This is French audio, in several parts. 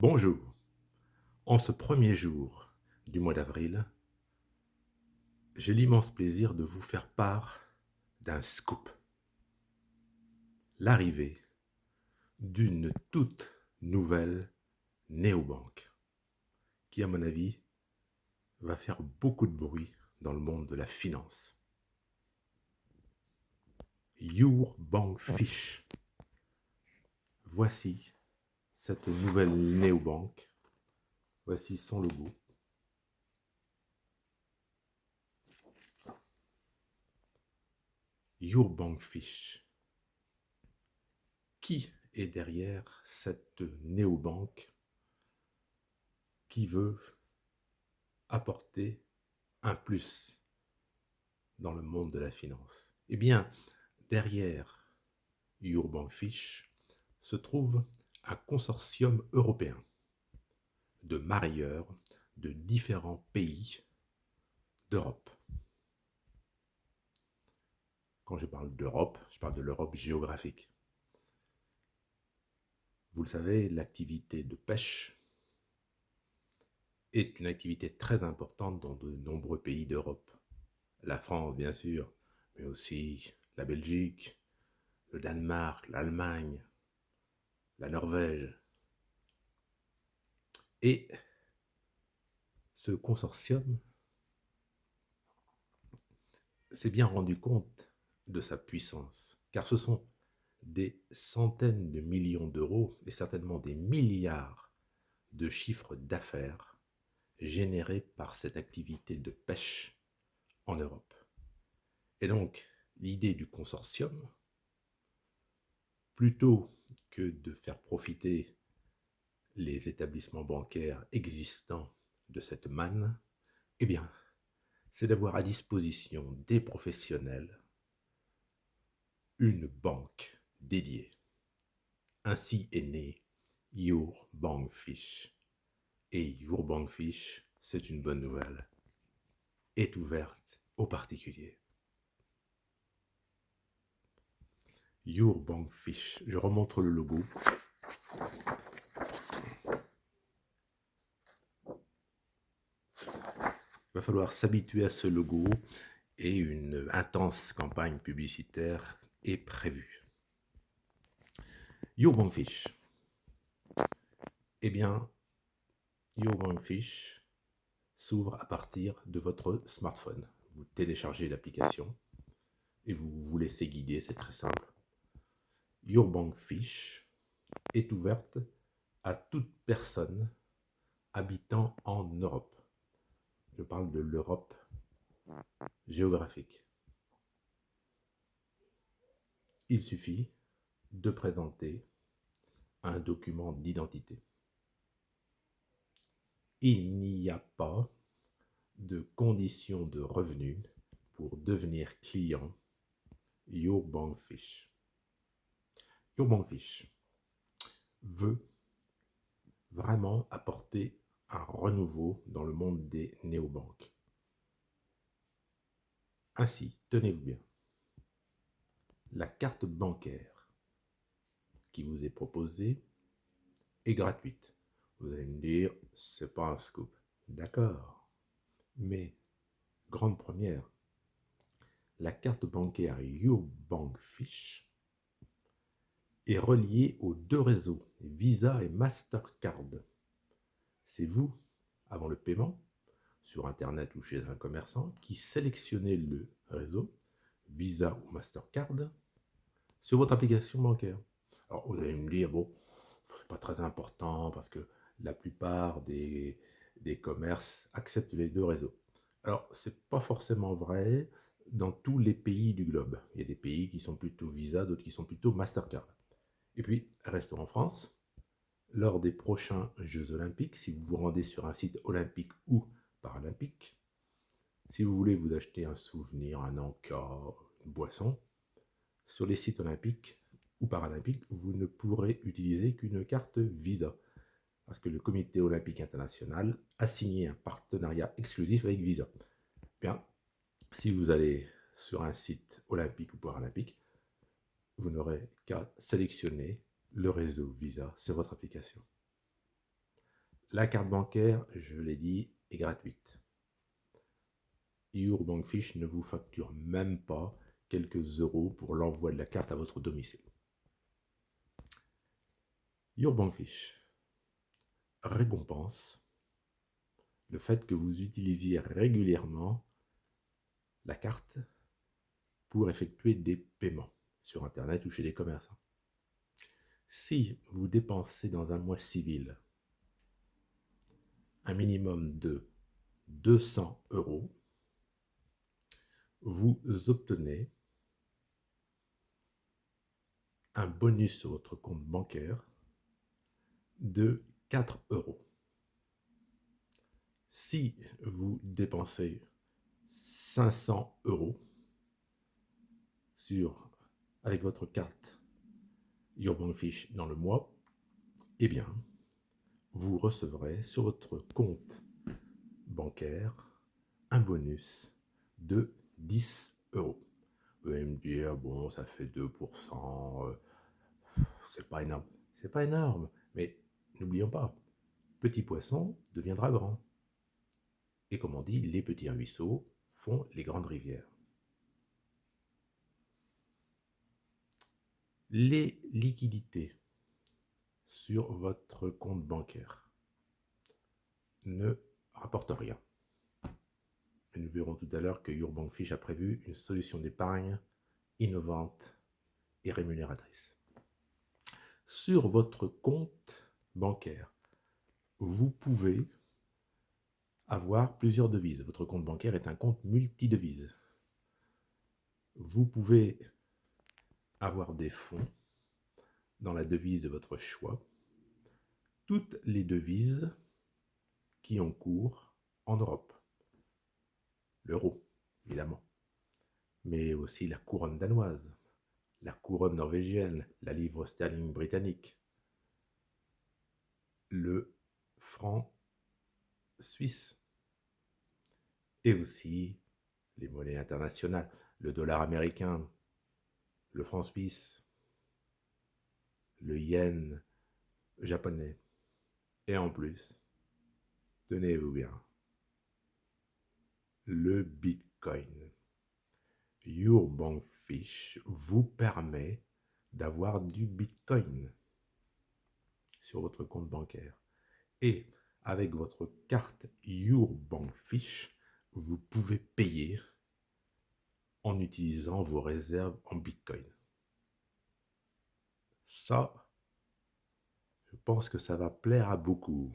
Bonjour. En ce premier jour du mois d'avril, j'ai l'immense plaisir de vous faire part d'un scoop. L'arrivée d'une toute nouvelle néobanque qui, à mon avis, va faire beaucoup de bruit dans le monde de la finance. Your Bank Fish. Voici cette nouvelle néobanque. Voici son logo. Your Bank Fish. Qui est derrière cette néobanque qui veut apporter un plus dans le monde de la finance? Eh bien, derrière Your Bank Fish se trouve un consortium européen de marieurs de différents pays d'Europe. Quand je parle d'Europe, je parle de l'Europe géographique. Vous le savez, l'activité de pêche est une activité très importante dans de nombreux pays d'Europe. La France, bien sûr, mais aussi la Belgique, le Danemark, l'Allemagne, la Norvège. Et ce consortium s'est bien rendu compte de sa puissance, car ce sont des centaines de millions d'euros et certainement des milliards de chiffres d'affaires générés par cette activité de pêche en Europe. Et donc, l'idée du consortium, plutôt que de faire profiter les établissements bancaires existants de cette manne, eh bien, c'est d'avoir à disposition des professionnels une banque dédiée. Ainsi est né Your Bank Fish. Et Your Bank Fish, c'est une bonne nouvelle, est ouverte aux particuliers. Your Bank Fish, je remontre le logo. Il va falloir s'habituer à ce logo et une intense campagne publicitaire est prévue. Your Bank Fish. Eh bien, Your Bank Fish s'ouvre à partir de votre smartphone. Vous téléchargez l'application et vous vous laissez guider, c'est très simple. Your Bank Fish est ouverte à toute personne habitant en Europe. Je parle de l'Europe géographique. Il suffit de présenter un document d'identité. Il n'y a pas de conditions de revenus pour devenir client Your Bank Fish. Your Bank Fish veut vraiment apporter un renouveau dans le monde des néobanques. Ainsi, tenez-vous bien, la carte bancaire qui vous est proposée est gratuite. Vous allez me dire, c'est pas un scoop. D'accord, mais grande première, la carte bancaire Your Bank Fish est reliée aux deux réseaux, Visa et Mastercard. C'est vous, avant le paiement, sur Internet ou chez un commerçant, qui sélectionnez le réseau, Visa ou Mastercard, sur votre application bancaire. Alors vous allez me dire, bon, c'est pas très important parce que la plupart des commerces acceptent les deux réseaux. Alors, c'est pas forcément vrai dans tous les pays du globe. Il y a des pays qui sont plutôt Visa, d'autres qui sont plutôt Mastercard. Et puis, restons en France. Lors des prochains Jeux Olympiques, si vous vous rendez sur un site olympique ou paralympique, si vous voulez vous acheter un souvenir, un encas, une boisson, sur les sites olympiques ou paralympiques, vous ne pourrez utiliser qu'une carte Visa. Parce que le Comité olympique international a signé un partenariat exclusif avec Visa. Bien, si vous allez sur un site olympique ou paralympique, vous n'aurez qu'à sélectionner le réseau Visa sur votre application. La carte bancaire, je l'ai dit, est gratuite. Your Bankfish ne vous facture même pas quelques euros pour l'envoi de la carte à votre domicile. Your Bankfish récompense le fait que vous utilisiez régulièrement la carte pour effectuer des paiements sur Internet ou chez des commerçants. Si vous dépensez dans un mois civil un minimum de 200 euros, vous obtenez un bonus sur votre compte bancaire de 4 euros. Si vous dépensez 500 euros avec votre carte Your Bankfish dans le mois, eh bien, vous recevrez sur votre compte bancaire un bonus de 10 euros. Vous allez me dire, bon, ça fait 2%, c'est pas énorme. C'est pas énorme, mais n'oublions pas, petit poisson deviendra grand. Et comme on dit, les petits ruisseaux font les grandes rivières. Les liquidités sur votre compte bancaire ne rapportent rien. Et nous verrons tout à l'heure que Your Bankfish a prévu une solution d'épargne innovante et rémunératrice. Sur votre compte bancaire, vous pouvez avoir plusieurs devises. Votre compte bancaire est un compte multidevises. Vous pouvez avoir des fonds dans la devise de votre choix, toutes les devises qui ont cours en Europe. L'euro, évidemment, mais aussi la couronne danoise, la couronne norvégienne, la livre sterling britannique, le franc suisse, et aussi les monnaies internationales, le dollar américain, le franc suisse, le yen japonais, et en plus, tenez-vous bien, le Bitcoin. Your Bankfish vous permet d'avoir du Bitcoin sur votre compte bancaire. Et avec votre carte Your Bankfish, vous pouvez payer en utilisant vos réserves en Bitcoin. Ça, je pense que ça va plaire à beaucoup.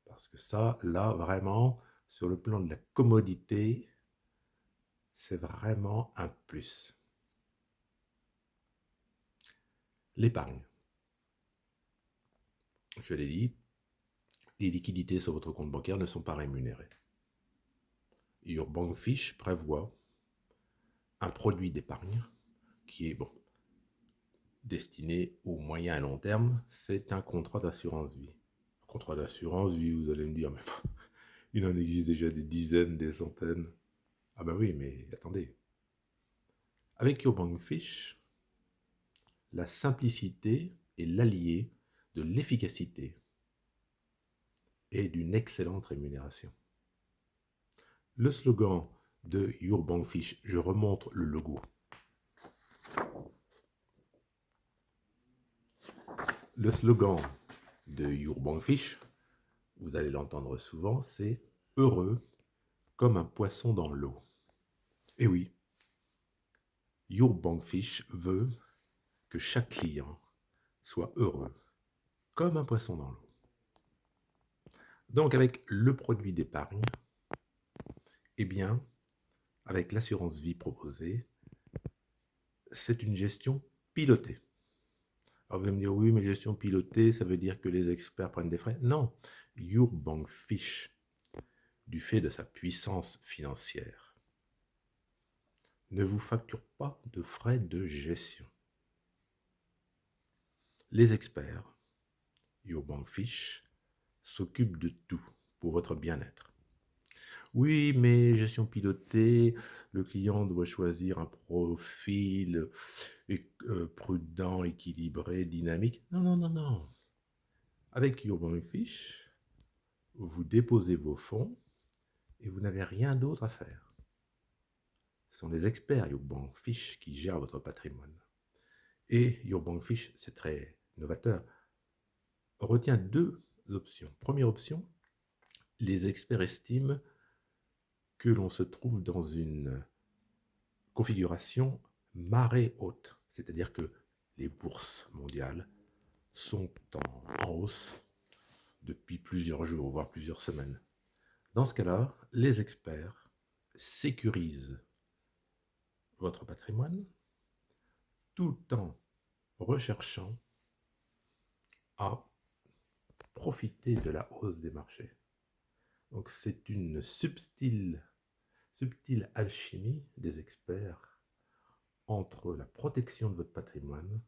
Parce que ça, là, vraiment, sur le plan de la commodité, c'est vraiment un plus. L'épargne. Je l'ai dit, les liquidités sur votre compte bancaire ne sont pas rémunérées. Your Bankfish prévoit un produit d'épargne qui est destiné au moyen et long terme, c'est un contrat d'assurance vie. Un contrat d'assurance vie, vous allez me dire, mais il en existe déjà des dizaines, des centaines. Ah ben oui, mais attendez. Avec Your Bankfish, la simplicité est l'allié de l'efficacité et d'une excellente rémunération. Le slogan de Your Bankfish, je remonte le logo. Le slogan de Your Bankfish, vous allez l'entendre souvent, c'est « Heureux comme un poisson dans l'eau ». Et oui, Your Bankfish veut que chaque client soit heureux comme un poisson dans l'eau. Donc avec le produit d'épargne, eh bien, avec l'assurance vie proposée, c'est une gestion pilotée. Alors vous allez me dire, oui, mais gestion pilotée, ça veut dire que les experts prennent des frais. Non, Your Bankfish, du fait de sa puissance financière, ne vous facture pas de frais de gestion. Les experts, Your Bankfish, s'occupent de tout pour votre bien-être. Oui, mais gestion pilotée, le client doit choisir un profil prudent, équilibré, dynamique. Non, non, non, non. Avec Your Bankfish, vous déposez vos fonds et vous n'avez rien d'autre à faire. Ce sont les experts Your Bank Fish qui gèrent votre patrimoine. Et Your Bank Fish, c'est très novateur, retient deux options. Première option, les experts estiment que l'on se trouve dans une configuration marée haute, c'est-à-dire que les bourses mondiales sont en hausse depuis plusieurs jours, voire plusieurs semaines. Dans ce cas-là, les experts sécurisent votre patrimoine tout en recherchant à profiter de la hausse des marchés. Donc c'est une subtile alchimie des experts entre la protection de votre patrimoine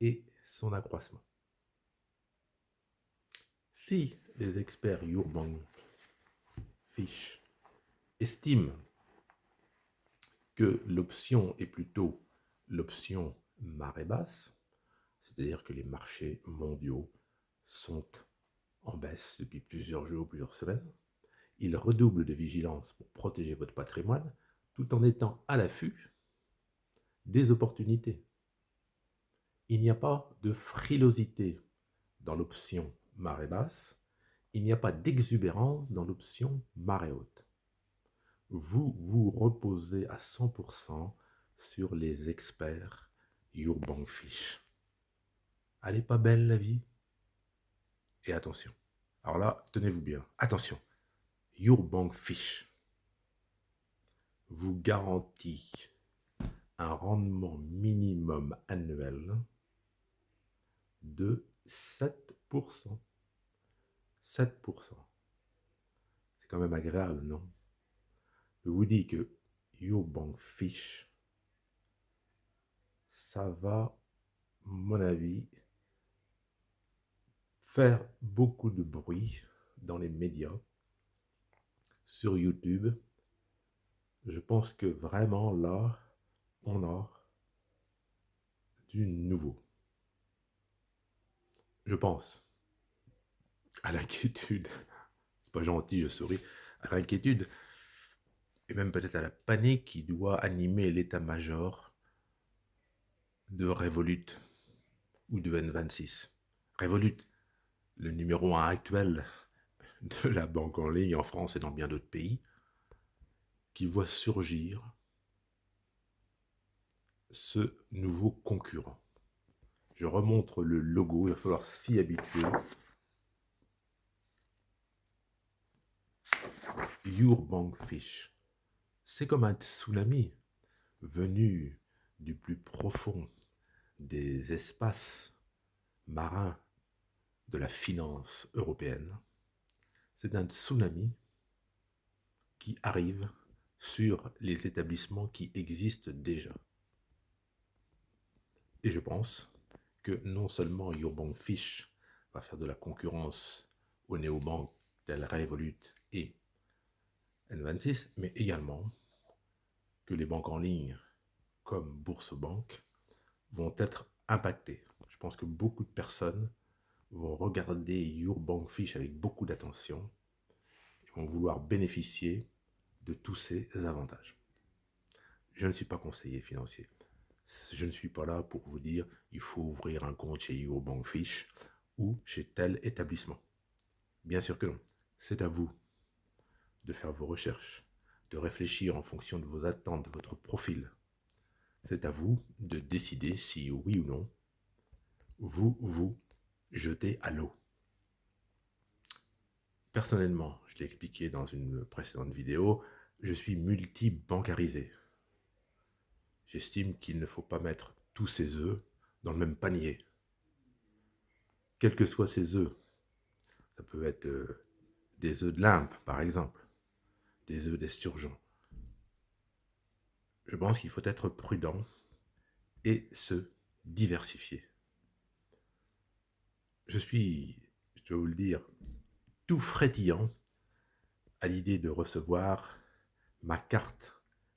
et son accroissement. Si les experts Your Bank Fish estiment que l'option est plutôt l'option marée basse, c'est-à-dire que les marchés mondiaux sont en baisse depuis plusieurs jours, plusieurs semaines, ils redoublent de vigilance pour protéger votre patrimoine tout en étant à l'affût des opportunités. Il n'y a pas de frilosité dans l'option marée basse, il n'y a pas d'exubérance dans l'option marée haute. Vous vous reposez à 100% sur les experts Your Bank Fish. Elle n'est pas belle la vie? Et attention, alors là, tenez-vous bien, attention, Your Bank Fish vous garantit un rendement minimum annuel de 7%. 7%. C'est quand même agréable, non? Je vous dis que Your Bank Fish, ça va, à mon avis, faire beaucoup de bruit dans les médias, sur YouTube. Je pense que vraiment là, on a du nouveau. Je pense à l'inquiétude, c'est pas gentil, je souris, à l'inquiétude et même peut-être à la panique qui doit animer l'état-major de Revolut ou de N26. Revolut, le numéro 1 actuel de la banque en ligne en France et dans bien d'autres pays, qui voit surgir ce nouveau concurrent. Je remontre le logo, il va falloir s'y habituer. Your Bank Fish. C'est comme un tsunami venu du plus profond des espaces marins de la finance européenne. C'est un tsunami qui arrive sur les établissements qui existent déjà. Et je pense que non seulement Your Bank Fish va faire de la concurrence aux néobanques telles Revolut et N26, mais également que les banques en ligne comme Bourse-Banque vont être impactées. Je pense que beaucoup de personnes vont regarder Your Bank Fish avec beaucoup d'attention et vont vouloir bénéficier de tous ces avantages. Je ne suis pas conseiller financier. Je ne suis pas là pour vous dire il faut ouvrir un compte chez Your Bank Fish ou chez tel établissement. Bien sûr que non. C'est à vous de faire vos recherches, de réfléchir en fonction de vos attentes, de votre profil. C'est à vous de décider si oui ou non vous jetez à l'eau. Personnellement, je l'ai expliqué dans une précédente vidéo, je suis multi-bancarisé. J'estime qu'il ne faut pas mettre tous ses œufs dans le même panier. Quels que soient ces œufs, ça peut être des œufs de limpe, par exemple, des œufs d'esturgeon. Je pense qu'il faut être prudent et se diversifier. Je dois vous le dire, tout frétillant à l'idée de recevoir ma carte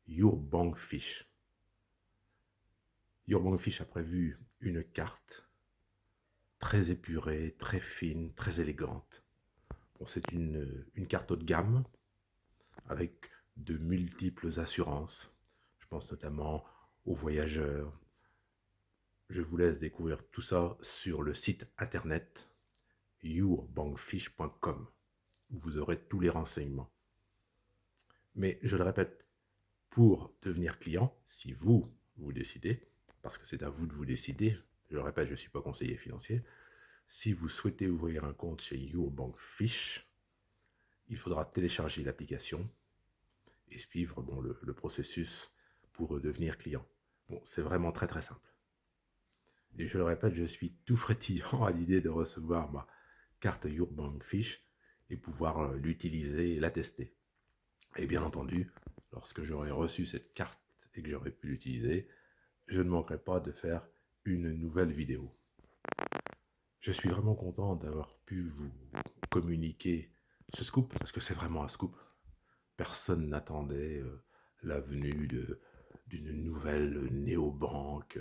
Your Bank Fish. Your Bank Fish a prévu une carte très épurée, très fine, très élégante, Bon, c'est une carte haut de gamme avec de multiples assurances. Je pense notamment aux voyageurs. Je vous laisse découvrir tout ça sur le site internet yourbankfish.com où vous aurez tous les renseignements. Mais je le répète, pour devenir client, si vous décidez, parce que c'est à vous de vous décider, je le répète, je ne suis pas conseiller financier, si vous souhaitez ouvrir un compte chez YourBankFish, il faudra télécharger l'application et suivre le processus pour devenir client. Bon, c'est vraiment très très simple. Et je le répète, je suis tout frétillant à l'idée de recevoir ma carte YourBankFish et pouvoir l'utiliser et la tester. Et bien entendu, lorsque j'aurai reçu cette carte et que j'aurai pu l'utiliser, je ne manquerai pas de faire une nouvelle vidéo. Je suis vraiment content d'avoir pu vous communiquer ce scoop, parce que c'est vraiment un scoop. Personne n'attendait la venue d'une nouvelle néobanque,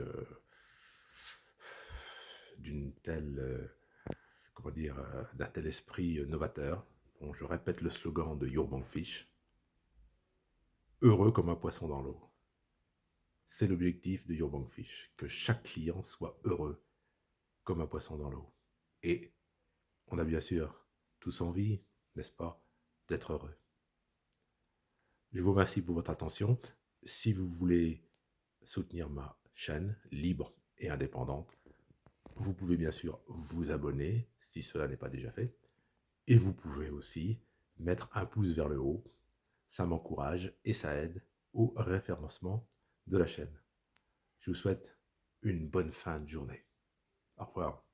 d'une telle, d'un tel esprit novateur. Bon, je répète le slogan de YourBankFish, heureux comme un poisson dans l'eau. C'est l'objectif de YourBankFish, que chaque client soit heureux comme un poisson dans l'eau. Et on a bien sûr tous envie, n'est-ce pas, d'être heureux. Je vous remercie pour votre attention. Si vous voulez soutenir ma chaîne libre et indépendante, vous pouvez bien sûr vous abonner si cela n'est pas déjà fait. Et vous pouvez aussi mettre un pouce vers le haut. Ça m'encourage et ça aide au référencement de la chaîne. Je vous souhaite une bonne fin de journée. Au revoir.